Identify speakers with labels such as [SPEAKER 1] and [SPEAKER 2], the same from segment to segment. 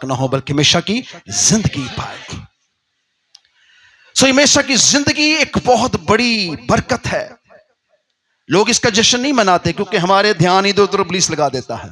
[SPEAKER 1] ना हो बल्कि हमेशा की जिंदगी पाए। सो हमेशा की जिंदगी एक बहुत बड़ी बरकत है। लोग इसका जश्न नहीं मनाते क्योंकि हमारे ध्यान इधर उधर इब्लीस लगा देता है।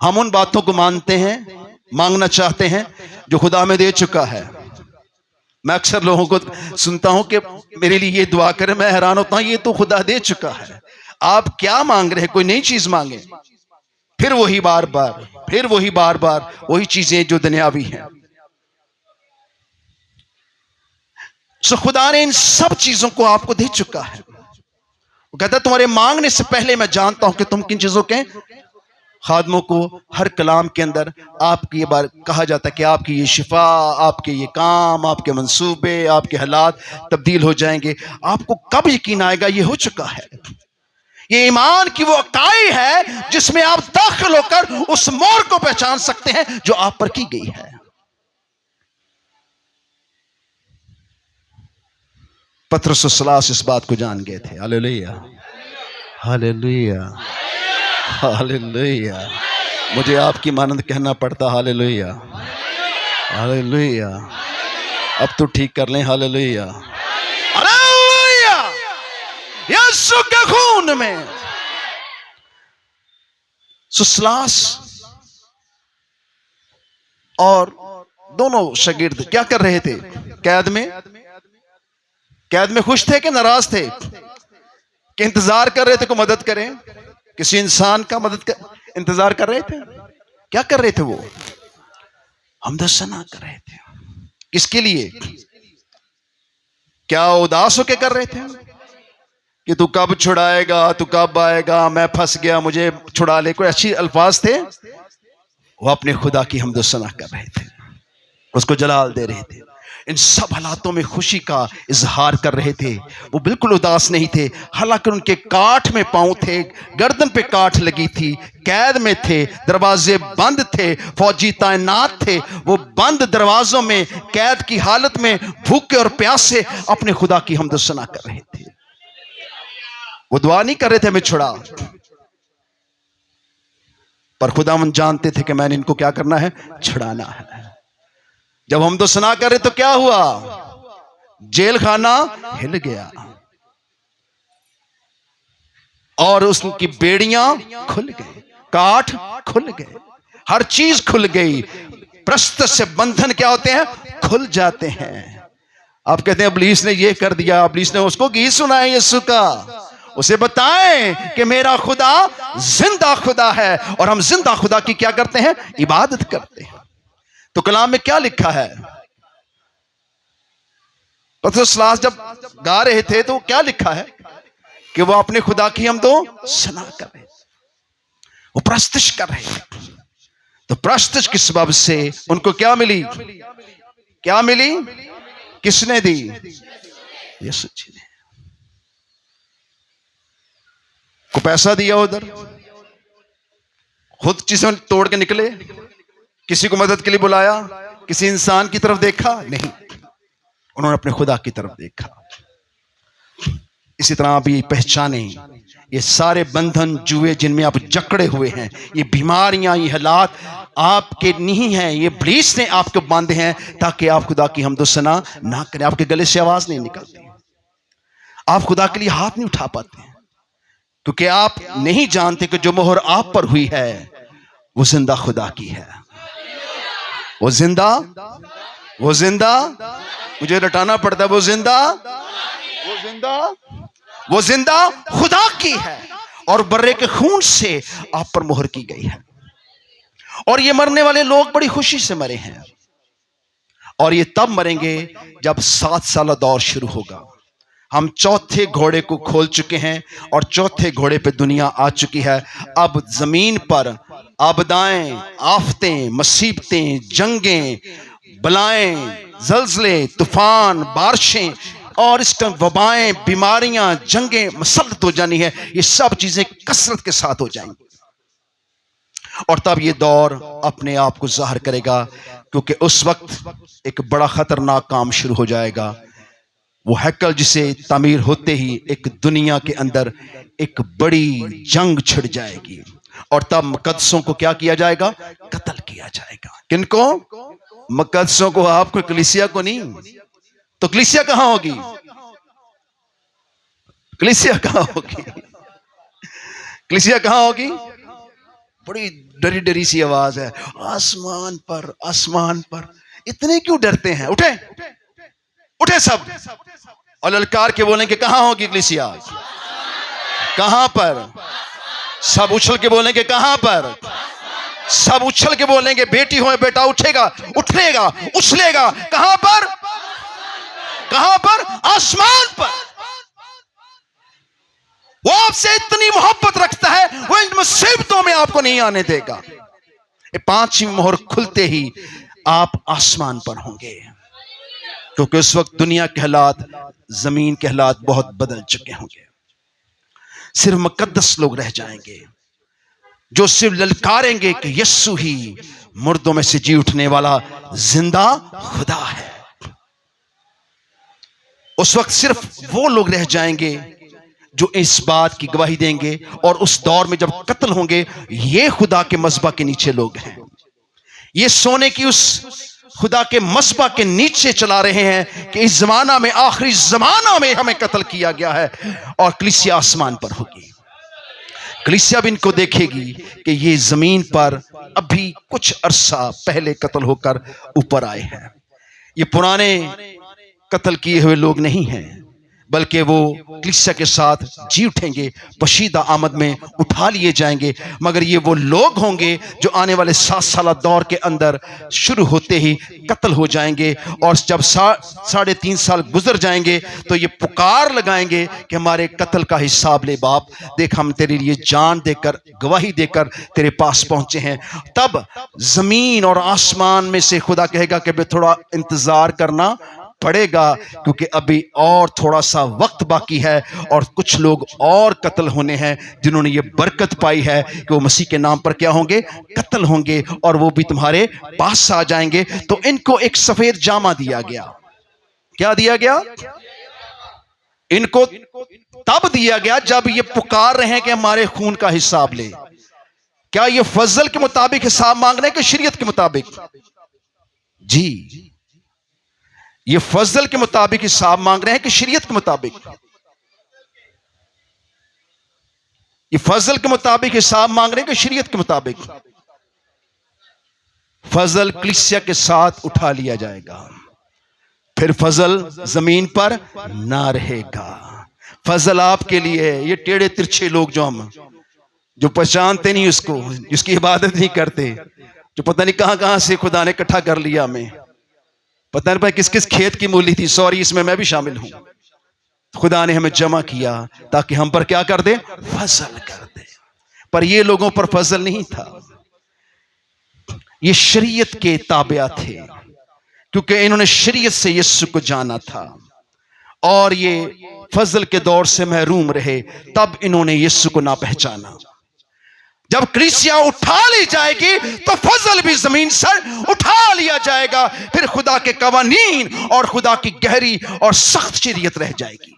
[SPEAKER 1] हम उन बातों को मानते हैं, मांगना चाहते हैं जो खुदा में दे चुका है। मैं अक्सर लोगों को सुनता हूं कि मेरे लिए ये दुआ करें, मैं हैरान होता हूं, ये तो खुदा दे चुका है, आप क्या मांग रहे हैं? कोई नई चीज मांगे, फिर वही बार बार, फिर वही बार बार वही चीजें जो दुनियावी हैं। सो खुदा ने इन सब चीजों को आपको दे चुका है। वो कहता है तुम्हारे मांगने से पहले मैं जानता हूं कि तुम किन चीजों के खादमों को। हर कलाम के अंदर आपकी ये बार कहा जाता है कि आपकी ये शिफा, आपके ये काम, आपके मंसूबे, आपके हालात तब्दील हो जाएंगे। आपको कब यकीन आएगा? ये हो चुका है। ये ईमान की वो इकाई है जिसमें आप दाखिल होकर उस मोर को पहचान सकते हैं जो आप पर की गई है। पतरस और सिलास इस बात को जान गए थे। Hallelujah, hallelujah, hallelujah. मुझे आपकी मानंद कहना पड़ता। Hallelujah, hallelujah. अब तो ठीक कर लें। Hallelujah, hallelujah. यीशु के खून में। सिलास और दोनों शागिर्द क्या कर रहे थे? कैद में खुश थे कि नाराज थे? कि इंतजार कर रहे थे को मदद करें, किसी इंसान का इंतजार कर रहे थे? क्या कर रहे थे वो? हमदर्द कर रहे थे। किसके लिए? क्या उदास होके कर रहे थे कि तू कब छुड़ाएगा, तू कब आएगा, मैं फंस गया, मुझे छुड़ा ले? कोई अच्छी अल्फाज थे? वो अपने खुदा की हमदर्द कर रहे थे, उसको जलाल दे रहे थे। इन सब हालातों में खुशी का इजहार कर रहे थे। वो बिल्कुल उदास नहीं थे। हालांकि उनके काठ में पांव थे, गर्दन पे काठ लगी थी, कैद में थे, दरवाजे बंद थे, फौजी तैनात थे। वो बंद दरवाजों में कैद की हालत में भूखे और प्यासे अपने खुदा की हमदर्द कर रहे थे। वो दुआ नहीं कर रहे थे हमें छुड़ा, पर खुदावंद जानते थे कि मैंने इनको क्या करना है? छुड़ाना है। जब हम तो सुना कर रहे तो क्या हुआ? जेल खाना हिल गया और उसकी बेड़ियां खुल गई, काठ खुल गए, हर चीज खुल गई। प्रस्त से बंधन क्या होते हैं? खुल जाते हैं। आप कहते हैं इब्लीस ने ये कर दिया। इब्लीस ने उसको गीत सुनाया यीशु का। उसे बताएं कि मेरा खुदा जिंदा खुदा है और हम जिंदा खुदा की क्या करते हैं? इबादत करते हैं। तो कलाम में क्या लिखा है? पतरस जब गा रहे थे तो क्या लिखा है? कि वो अपने खुदा की हम तो सना कर रहे थे, वो प्रस्तुत कर रहे थे। तो प्रस्तुत किस सबब से उनको क्या मिली? क्या मिली? किसने दी? यीशु जी ने। को पैसा दिया, उधर खुद चीजें तोड़ के निकले, किसी को मदद के लिए बुलाया, किसी इंसान की तरफ देखा? नहीं, उन्होंने अपने खुदा की तरफ देखा। इसी तरह आप ये पहचाने, ये सारे बंधन जुए जिनमें आप जकड़े हुए हैं, ये बीमारियां, ये हालात आपके नहीं हैं, ये इब्लीस ने आपको बांधे हैं ताकि आप खुदा की हमदर्द ना करें। आपके गले से आवाज नहीं निकलती, आप खुदा के लिए हाथ नहीं उठा पाते हैं, क्योंकि आप नहीं जानते कि जो मोहर आप पर हुई है वो जिंदा खुदा की है। वो जिंदा मुझे रटाना पड़ता है। वो जिंदा खुदा की है और बर्रे के खून से आप पर मोहर की गई है। और ये मरने वाले लोग बड़ी खुशी से मरे हैं, और ये तब मरेंगे जब 7 साल दौर शुरू होगा। हम चौथे घोड़े को खोल चुके हैं और चौथे घोड़े पे दुनिया आ चुकी है। अब जमीन पर आपदाएं, आफतें, मुसीबतें, जंगें, बलाएं, जल्जले, तूफान, बारिशें और इस टाइम वबाएं, बीमारियां, जंगें मसल्लत हो जानी है। ये सब चीजें कसरत के साथ हो जाएंगी और तब ये दौर अपने आप को जाहिर करेगा, क्योंकि उस वक्त एक बड़ा खतरनाक काम शुरू हो जाएगा। वो हैकल जिसे तामीर होते ही एक दुनिया के अंदर एक बड़ी जंग छिड़ जाएगी। और तब मुकद्दसों को क्या किया जाएगा? कत्ल किया जाएगा। किनको? मुकद्दसों को, आपको, कलीसिया को नहीं। तो कलीसिया कहां होगी? कलीसिया कहां होगी? कलीसिया कहां होगी? बड़ी डरी डरी सी आवाज है, आसमान पर, आसमान पर। इतने क्यों डरते हैं? उठे, उठे सब और ललकार के बोलेंगे कहां होगी कलीसिया? कहां पर? सब उछल के बोलेंगे कहां पर? सब उछल के बोलेंगे बेटी हो बेटा उठेगा, उठलेगा, उछलेगा। कहां पर? कहां पर? आसमान पर। वो आपसे इतनी मोहब्बत रखता है, वो इन मुसीबतों में आपको नहीं आने देगा। ये पांचवी मोहर खुलते ही आप आसमान पर होंगे, क्योंकि उस वक्त दुनिया के हालात, जमीन के हालात बहुत बदल चुके होंगे। सिर्फ मुकद्दस लोग रह जाएंगे जो सिर्फ ललकारेंगे कि यीशु ही मुर्दों में से जी उठने वाला जिंदा खुदा है। उस वक्त सिर्फ वो लोग रह जाएंगे जो इस बात की गवाही देंगे, और उस दौर में जब कत्ल होंगे, ये खुदा के मज़बा के नीचे लोग हैं, ये सोने की उस खुदा के मज़बा के नीचे चला रहे हैं कि इस जमाना में, आखिरी जमाना में हमें कत्ल किया गया है, और कलीसिया आसमान पर होगी। कलीसिया भी इनको देखेगी कि ये जमीन पर अभी कुछ अरसा पहले कत्ल होकर ऊपर आए हैं। ये पुराने कत्ल किए हुए लोग नहीं हैं, बल्कि वो कलीसिया के साथ जी उठेंगे, बशीदा आमद में उठा लिए जाएंगे। मगर ये वो लोग होंगे जो आने वाले 7 साल दौर के अंदर शुरू होते ही कत्ल हो जाएंगे, और जब 3.5 साल गुजर जाएंगे तो ये पुकार लगाएंगे कि हमारे कत्ल का हिसाब ले बाप, देख हम तेरे लिए जान देकर, गवाही देकर तेरे पास पहुंचे हैं। तब जमीन और आसमान में से खुदा कहेगा कि बे थोड़ा इंतजार करना पड़ेगा, क्योंकि अभी और थोड़ा सा वक्त बाकी है, और कुछ लोग और कत्ल होने हैं जिन्होंने ये बरकत पाई है कि वो मसीह के नाम पर क्या होंगे? कत्ल होंगे, और वो भी तुम्हारे पास आ जाएंगे। तो इनको एक सफेद जामा दिया गया। क्या दिया गया? इनको तब दिया गया जब ये पुकार रहे हैं कि हमारे खून का हिसाब ले। क्या ये फजल के मुताबिक हिसाब मांग रहे हैं कि शरीयत के मुताबिक? जी, ये फजल के मुताबिक हिसाब मांग रहे हैं कि शरीयत के मुताबिक? ये फजल के मुताबिक हिसाब मांग रहे हैं कि शरीयत के मुताबिक? फजल कलीसिया के साथ उठा लिया जाएगा, फिर फजल जमीन पर ना रहेगा। फजल आपके लिए है। ये टेढ़े तिरछे लोग जो पहचानते नहीं उसको, जिसकी इबादत नहीं करते, जो पता नहीं कहां कहां से खुदा ने इकट्ठा कर लिया, हमें पता नहीं किस किस खेत की मूली थी, सॉरी इसमें मैं भी शामिल हूं। खुदा ने हमें जमा किया ताकि हम पर क्या कर दे? फजल कर दे। पर ये लोगों पर फजल नहीं था, ये शरीयत के ताबिया थे, क्योंकि इन्होंने शरीयत से यीशु को जाना था, और ये फजल के दौर से महरूम रहे, तब इन्होंने यीशु को ना पहचाना। जब कलीसिया उठा ली जाएगी तो फजल भी जमीन से उठा लिया जाएगा, फिर खुदा के कवानीन और खुदा की गहरी और सख्त शरीयत रह जाएगी,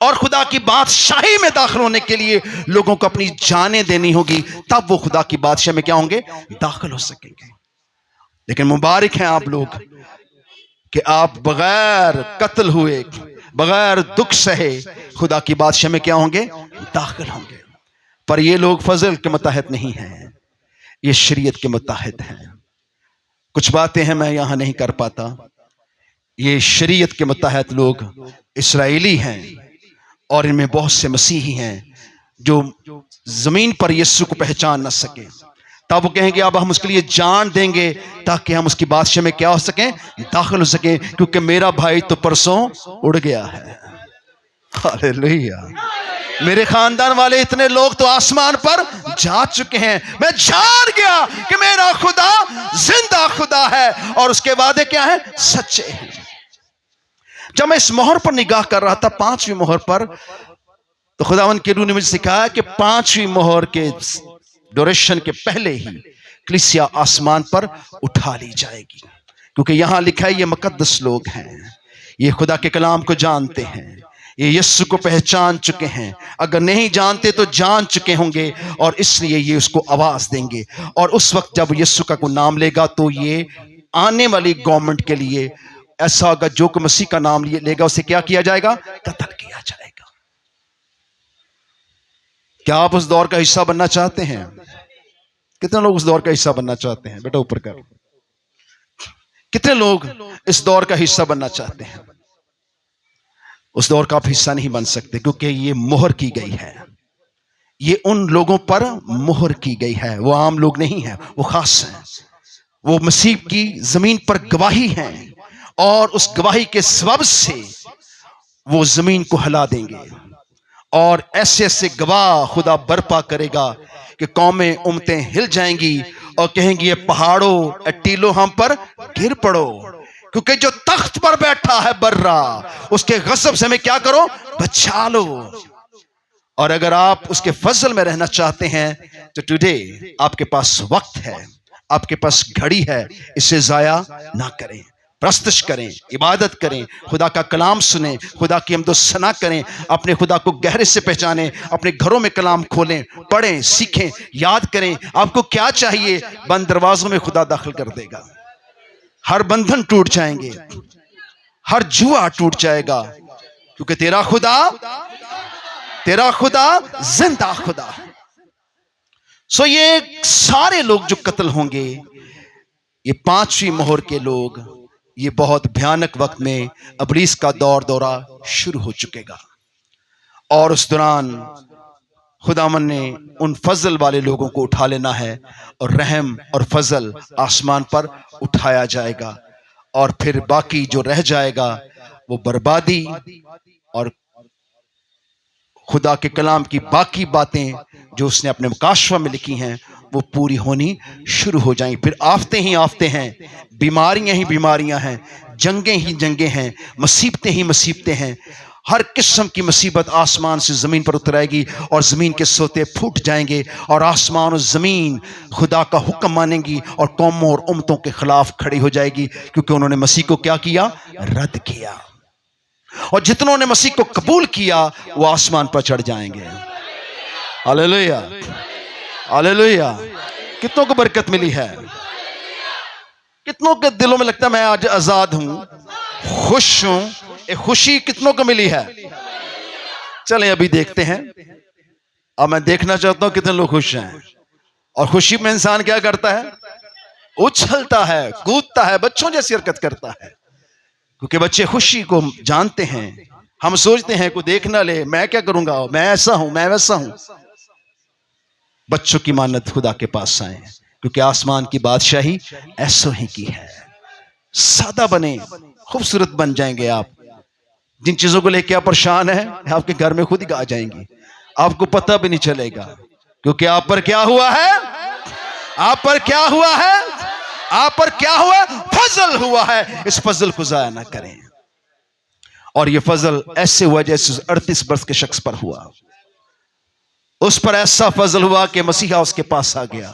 [SPEAKER 1] और खुदा की बादशाही में दाखिल होने के लिए लोगों को अपनी जानें देनी होगी, तब वो खुदा की बादशाह में क्या होंगे? दाखिल हो सकेंगे। लेकिन मुबारक हैं आप लोग कि आप बगैर कत्ल हुए, बगैर दुख सहे खुदा की बादशाह में क्या होंगे? दाखिल होंगे। पर ये लोग फजल के मुताहिद नहीं हैं, ये शरीयत के मुताहिद हैं। कुछ बातें हैं मैं यहां नहीं कर पाता। ये शरीयत के मुताहिद लोग इस्राएली हैं, और इनमें बहुत से मसीही हैं जो जमीन पर यीशु को पहचान ना सके। तब वो कहेंगे अब हम उसके लिए जान देंगे ताकि हम उसकी बादशाह में क्या हो सकें? दाखिल हो सकें, क्योंकि मेरा भाई तो परसों उड़ गया है। हालेलुया। मेरे खानदान वाले इतने लोग तो आसमान पर जा चुके हैं। मैं जान गया कि मेरा खुदा जिंदा खुदा है, और उसके वादे क्या है? सच्चे हैं। जब मैं इस मोहर पर निगाह कर रहा था, 5वीं मोहर पर, तो खुदावन के रूह ने मुझे सिखाया कि 5वीं मोहर के ड्यूरेशन के पहले ही कलीसिया आसमान पर उठा ली जाएगी, क्योंकि यहां लिखा है ये मुकद्दस लोग हैं, ये खुदा के कलाम को जानते हैं, ये यीशु को पहचान चुके हैं, अगर नहीं जानते तो जान चुके होंगे, और इसलिए ये उसको आवाज देंगे। और उस वक्त जब यीशु का कोई नाम लेगा तो ये आने वाली गवर्नमेंट के लिए ऐसा होगा, जो कि मसीह का नाम लेगा उसे क्या किया जाएगा? कत्ल किया जाएगा। क्या आप उस दौर का हिस्सा बनना चाहते हैं? कितने लोग उस दौर का हिस्सा बनना चाहते हैं? बेटा ऊपर कर। कितने लोग इस दौर का हिस्सा बनना चाहते हैं? उस दौर का आप हिस्सा नहीं बन सकते, क्योंकि ये मोहर की गई है। ये उन लोगों पर मोहर की गई है, वो आम लोग नहीं है, वो खास हैं। वो मसीह की जमीन पर गवाही हैं, और उस गवाही के सबब से वो जमीन को हिला देंगे। और ऐसे ऐसे गवाह खुदा बर्पा करेगा कि कौमें उम्मतें हिल जाएंगी और कहेंगी, ये पहाड़ों टीलो हम पर गिर पड़ो, क्योंकि जो तख्त पर बैठा है बर्रा, उसके गज़ब से हमें क्या करो? बचा लो। और अगर आप उसके फजल में रहना चाहते हैं तो टुडे आपके पास वक्त है, आपके पास घड़ी है, इसे जाया ना करें। प्रस्तुत करें, इबादत करें, खुदा का कलाम सुने, खुदा की हमदो सना करें, अपने खुदा को गहरे से पहचानें, अपने घरों में कलाम खोलें, पढ़ें, सीखें, याद करें। आपको क्या चाहिए? बंद दरवाजों में खुदा दाखिल कर देगा। हर बंधन टूट जाएंगे, हर जुआ टूट जाएगा, क्योंकि तेरा खुदा जिंदा खुदा। सो ये सारे लोग जो कत्ल होंगे, ये पांचवी मोहर के लोग, ये बहुत भयानक वक्त में अबलीस का दौरा शुरू हो चुकेगा। और उस दौरान खुदावन ने उन फजल वाले लोगों को उठा लेना है, और रहम और फजल आसमान पर उठाया जाएगा। और फिर बाकी जो रह जाएगा वो बर्बादी और खुदा के कलाम की बाकी बातें जो उसने अपने मुकाशवा में लिखी हैं वो पूरी होनी शुरू हो जाएंगी। फिर आफते ही आफते हैं, बीमारियां ही बीमारियां हैं, जंगें ही जंगें हैं, मुसीबतें ही मुसीबतें हैं। हर किस्म की मुसीबत आसमान से जमीन पर उतर आएगी, और जमीन के सोते फूट जाएंगे, और आसमान और जमीन खुदा का हुक्म मानेंगी, और कौमों और उम्मतों के खिलाफ खड़ी हो जाएगी, क्योंकि उन्होंने मसीह को क्या किया? रद्द किया। और जितनों ने मसीह को कबूल किया वो आसमान पर चढ़ जाएंगे। Hallelujah, hallelujah. कितनों को बरकत मिली है? कितनों के दिलों में लगता है मैं आज आजाद हूं, खुश हूं? ये खुशी कितनों को मिली है? चलें अभी देखते हैं। अब मैं देखना चाहता हूं कितने लोग खुश हैं। और खुशी में इंसान क्या करता है? उछलता है, कूदता है, बच्चों जैसी हरकत करता है, क्योंकि बच्चे खुशी को जानते हैं। हम सोचते हैं कोई देख ना ले, मैं क्या करूंगा, मैं ऐसा हूं, मैं वैसा हूं। बच्चों की मानत खुदा के पास आए, क्योंकि आसमान की बादशाही ऐसो ही की है। सादा बने, खूबसूरत बन जाएंगे आप। जिन चीजों को लेकर आप परेशान है, आपके घर में खुद ही आ जाएंगी, आपको पता भी नहीं चलेगा, क्योंकि आप पर क्या हुआ है? आप पर क्या हुआ है? आप पर क्या हुआ? फजल हुआ है। इस फजल को जाया ना करें। और ये फजल ऐसे हुआ जैसे 38 वर्ष के शख्स पर हुआ। उस पर ऐसा फजल हुआ कि मसीहा उसके पास आ गया।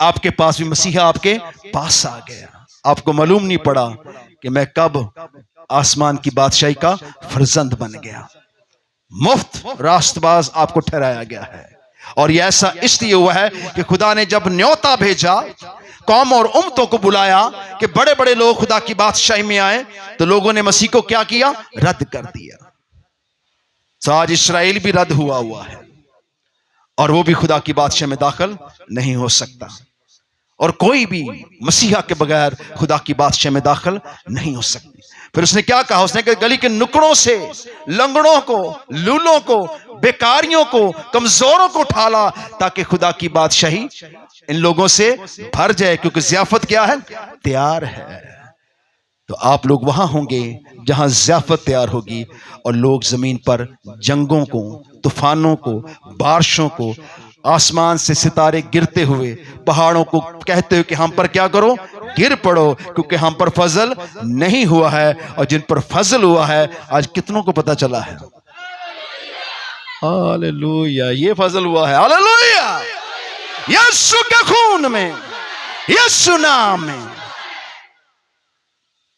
[SPEAKER 1] आपके पास भी मसीहा आपके पास आ गया। आपको मालूम नहीं पड़ा कि मैं कब आसमान की बादशाही का फर्जंद बन गया। मुफ्त रास्तबाज आपको ठहराया गया है। और यह ऐसा इसलिए हुआ है कि खुदा ने जब न्योता भेजा, कौम और उम्मतों को बुलाया कि बड़े बड़े लोग खुदा की बादशाही में आए, तो लोगों ने मसीह को क्या किया? रद्द कर दिया। तो आज इस्राएल भी रद्द हुआ है, और वो भी खुदा की बादशाह में दाखिल नहीं हो सकता। और कोई भी मसीहा के बगैर खुदा की बादशाह में दाखिल नहीं हो सकती। फिर उसने क्या कहा? उसने कहा गली के नुकड़ों से लंगड़ों को, लूलों को, बेकारियों को, कमजोरों को उठा ला, ताकि खुदा की बादशाही इन लोगों से भर जाए, क्योंकि ज़ियाफत क्या है? तैयार है। तो आप लोग वहां होंगे जहां ज़ियाफत तैयार होगी, और लोग जमीन पर जंगों को, तूफानों को, बारिशों को, आसमान से सितारे गिरते हुए, पहाड़ों को कहते हुए कि हम पर क्या करो? गिर पड़ो, क्योंकि हम पर फजल नहीं हुआ है। और जिन पर फजल हुआ है, आज कितनों को पता चला है? हालेलुया, ये फजल हुआ है। हालेलुया, यीशु के खून में, यीशु नाम में।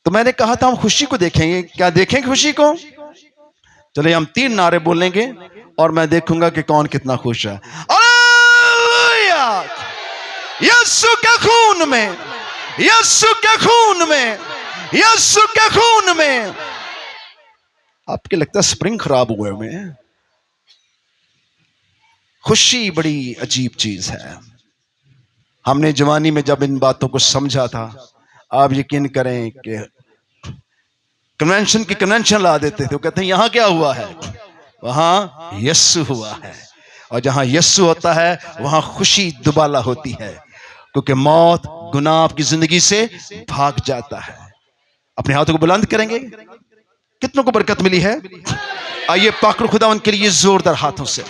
[SPEAKER 1] तो मैंने कहा था हम खुशी को देखेंगे। क्या देखेंगे खुशी को? चलिए हम 3 नारे बोलेंगे और मैं देखूंगा कि कौन कितना खुश है। हालेलुया! यीशु के खून में, यीशु के खून में, यीशु के खून में। आपके लगता है स्प्रिंग खराब हुए में? खुशी बड़ी अजीब चीज है। हमने जवानी में जब इन बातों को समझा था, आप यकीन करें कि कन्वेंशन की कन्वेंशन ला देते थे। वो कहते हैं यहां क्या हुआ है? वहां यीशु हुआ है। और जहां यीशु होता है वहां खुशी दुबाला होती है, क्योंकि मौत गुनाह आपकी जिंदगी से भाग जाता है। अपने हाथों को बुलंद करेंगे। कितनों को बरकत मिली है? आइए पाक खुदावंद के लिए जोरदार हाथों से।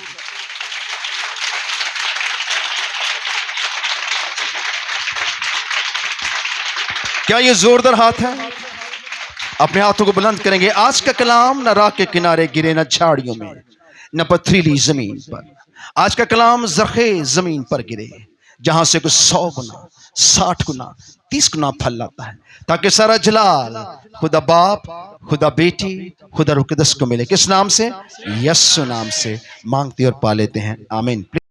[SPEAKER 1] क्या ये जोरदार हाथ है? अपने हाथों को बुलंद करेंगे। आज का कलाम न राह के किनारे गिरे, न झाड़ियों में, न पथरीली जमीन पर। आज का कलाम जरखे जमीन पर गिरे, जहां से कुछ 100 गुना, 60 गुना, 30 गुना फल लाता है, ताकि सारा जलाल खुदा बाप, खुदा बेटी, खुदा रूह कुद्दूस को मिले। किस नाम से? यीशु नाम से मांगते और पा लेते हैं। आमीन।